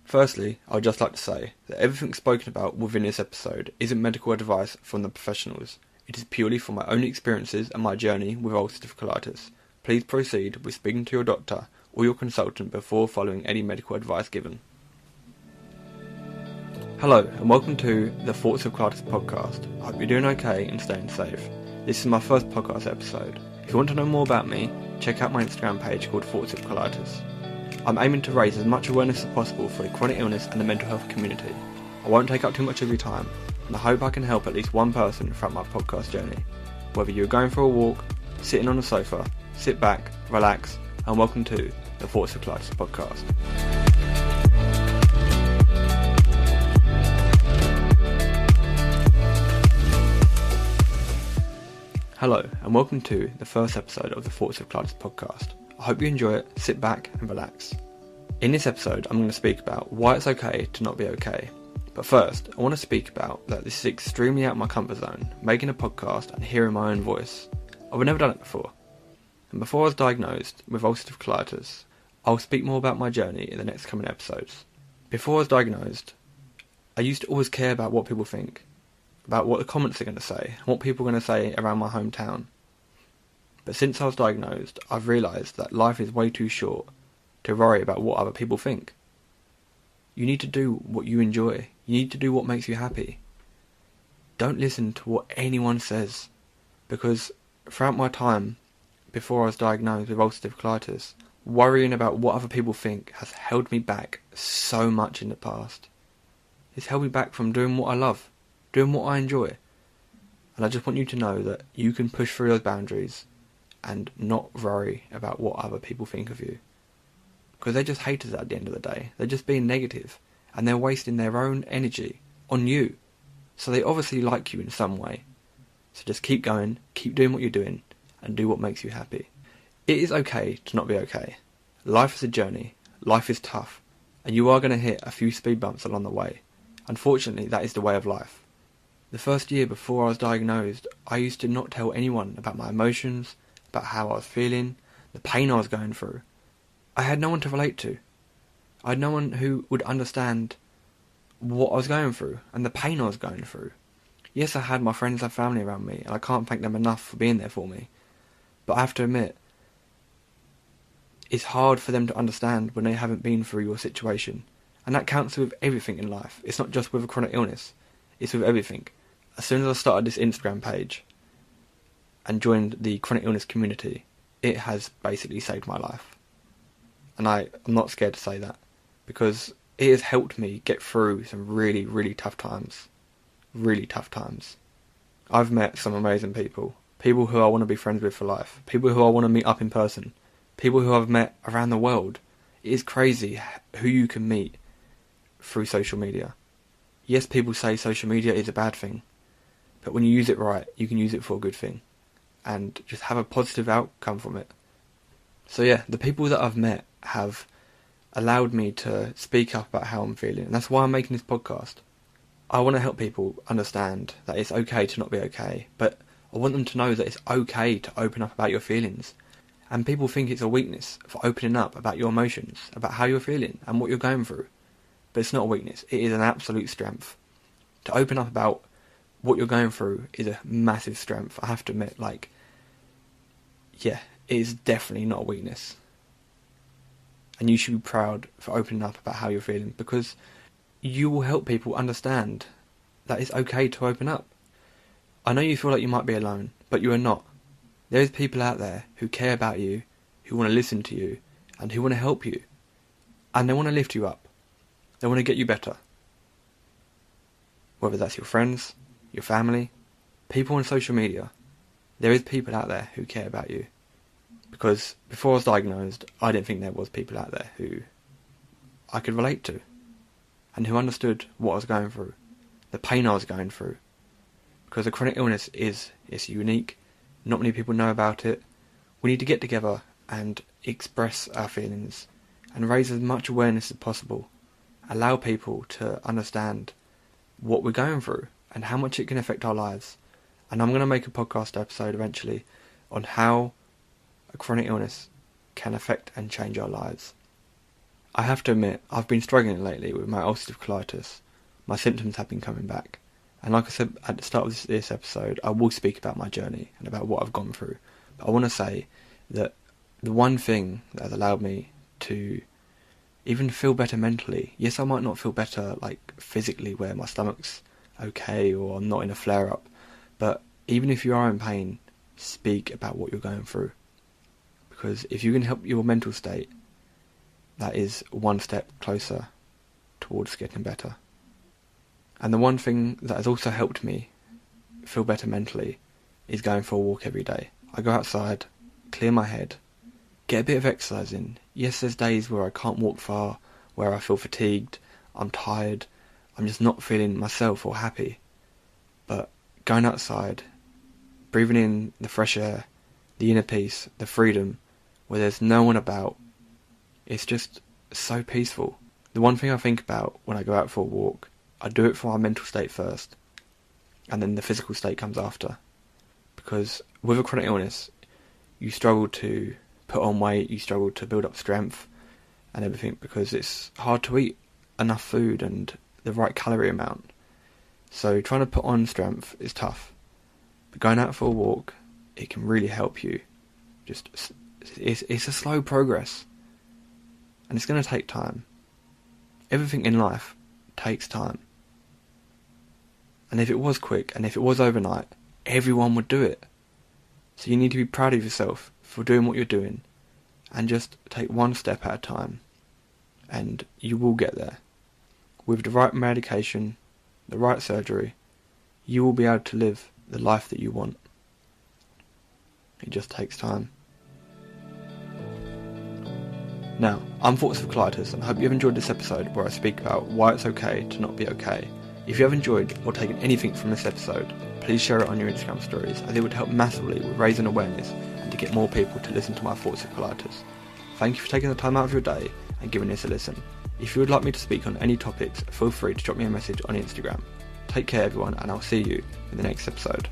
Firstly, I would just like to say that everything spoken about within this episode isn't medical advice from the professionals. It is purely from my own experiences and my journey with ulcerative colitis. Please proceed with speaking to your doctor or your consultant before following any medical advice given. Hello and welcome to the Thoughts With Colitis Podcast. I hope you're doing okay and staying safe. This is my first podcast episode. If you want to know more about me, check out my Instagram page called Thoughts With Colitis. I'm aiming to raise as much awareness as possible for the chronic illness and the mental health community. I won't take up too much of your time, and I hope I can help at least one person throughout my podcast journey. Whether you're going for a walk, sitting on a sofa, sit back, relax, and welcome to the Thoughts With Colitis Podcast. Hello, and welcome to the first episode of the Thoughts With Colitis Podcast. I hope you enjoy it, sit back and relax. In this episode, I'm going to speak about why it's okay to not be okay. But first, I want to speak about that this is extremely out of my comfort zone, making a podcast and hearing my own voice. I've never done it before. And before I was diagnosed with ulcerative colitis, I'll speak more about my journey in the next coming episodes. Before I was diagnosed, I used to always care about what people think, about what the comments are going to say, and what people are going to say around my hometown. But since I was diagnosed, I've realised that life is way too short to worry about what other people think. You need to do what you enjoy. You need to do what makes you happy. Don't listen to what anyone says, because throughout my time before I was diagnosed with ulcerative colitis, worrying about what other people think has held me back so much in the past. It's held me back from doing what I love, doing what I enjoy. And I just want you to know that you can push through those boundaries and not worry about what other people think of you. Because they're just haters at the end of the day. They're just being negative, and they're wasting their own energy on you. So they obviously like you in some way. So just keep going, keep doing what you're doing, and do what makes you happy. It is okay to not be okay. Life is a journey, life is tough, and you are going to hit a few speed bumps along the way. Unfortunately, that is the way of life. The first year before I was diagnosed, I used to not tell anyone about my emotions, about how I was feeling, the pain I was going through. I had no one to relate to. I had no one who would understand what I was going through and the pain I was going through. Yes, I had my friends and family around me, and I can't thank them enough for being there for me. But I have to admit, it's hard for them to understand when they haven't been through your situation. And that counts with everything in life. It's not just with a chronic illness. It's with everything. As soon as I started this Instagram page and joined the chronic illness community, it has basically saved my life. And I'm not scared to say that, because it has helped me get through some really, really tough times. Really tough times. I've met some amazing people. People who I want to be friends with for life. People who I want to meet up in person. People who I've met around the world. It is crazy who you can meet through social media. Yes, people say social media is a bad thing, but when you use it right, you can use it for a good thing and just have a positive outcome from it. So yeah, the people that I've met have allowed me to speak up about how I'm feeling, and that's why I'm making this podcast. I want to help people understand that it's okay to not be okay, but I want them to know that it's okay to open up about your feelings. And people think it's a weakness for opening up about your emotions, about how you're feeling and what you're going through. But it's not a weakness, it is an absolute strength. To open up about what you're going through is a massive strength, I have to admit. Yeah, it is definitely not a weakness. And you should be proud for opening up about how you're feeling, because you will help people understand that it's okay to open up. I know you feel like you might be alone, but you are not. There's people out there who care about you, who want to listen to you, and who want to help you. And they want to lift you up. They want to get you better. Whether that's your friends, your family, people on social media, there is people out there who care about you. Because before I was diagnosed, I didn't think there was people out there who I could relate to, and who understood what I was going through, the pain I was going through. Because a chronic illness it's unique. Not many people know about it. We need to get together and express our feelings and raise as much awareness as possible. Allow people to understand what we're going through and how much it can affect our lives. And I'm going to make a podcast episode eventually on how a chronic illness can affect and change our lives. I have to admit, I've been struggling lately with my ulcerative colitis. My symptoms have been coming back. And like I said at the start of this episode, I will speak about my journey and about what I've gone through. But I want to say that the one thing that has allowed me to even feel better mentally, yes, I might not feel better like physically where my stomach's okay or I'm not in a flare-up, but even if you are in pain, speak about what you're going through. Because if you can help your mental state, that is one step closer towards getting better. And the one thing that has also helped me feel better mentally is going for a walk every day. I go outside, clear my head, get a bit of exercise in. Yes, there's days where I can't walk far, where I feel fatigued, I'm tired, I'm just not feeling myself or happy. But going outside, breathing in the fresh air, the inner peace, the freedom, where there's no one about, it's just so peaceful. The one thing I think about when I go out for a walk, I do it for my mental state first, and then the physical state comes after. Because with a chronic illness, you struggle to put on weight, you struggle to build up strength and everything, because it's hard to eat enough food and the right calorie amount. So trying to put on strength is tough. But going out for a walk, it can really help you. It's a slow progress. And it's going to take time. Everything in life takes time. And if it was quick, and if it was overnight, everyone would do it. So you need to be proud of yourself for doing what you're doing, and just take one step at a time, and you will get there. With the right medication, the right surgery, you will be able to live the life that you want. It just takes time. Now, I'm Thoughts With Colitis, and I hope you've enjoyed this episode where I speak about why it's okay to not be okay. If you have enjoyed or taken anything from this episode, please share it on your Instagram stories, as it would help massively with raising awareness and to get more people to listen to my Thoughts With Colitis. Thank you for taking the time out of your day and giving this a listen. If you would like me to speak on any topics, feel free to drop me a message on Instagram. Take care everyone, and I'll see you in the next episode.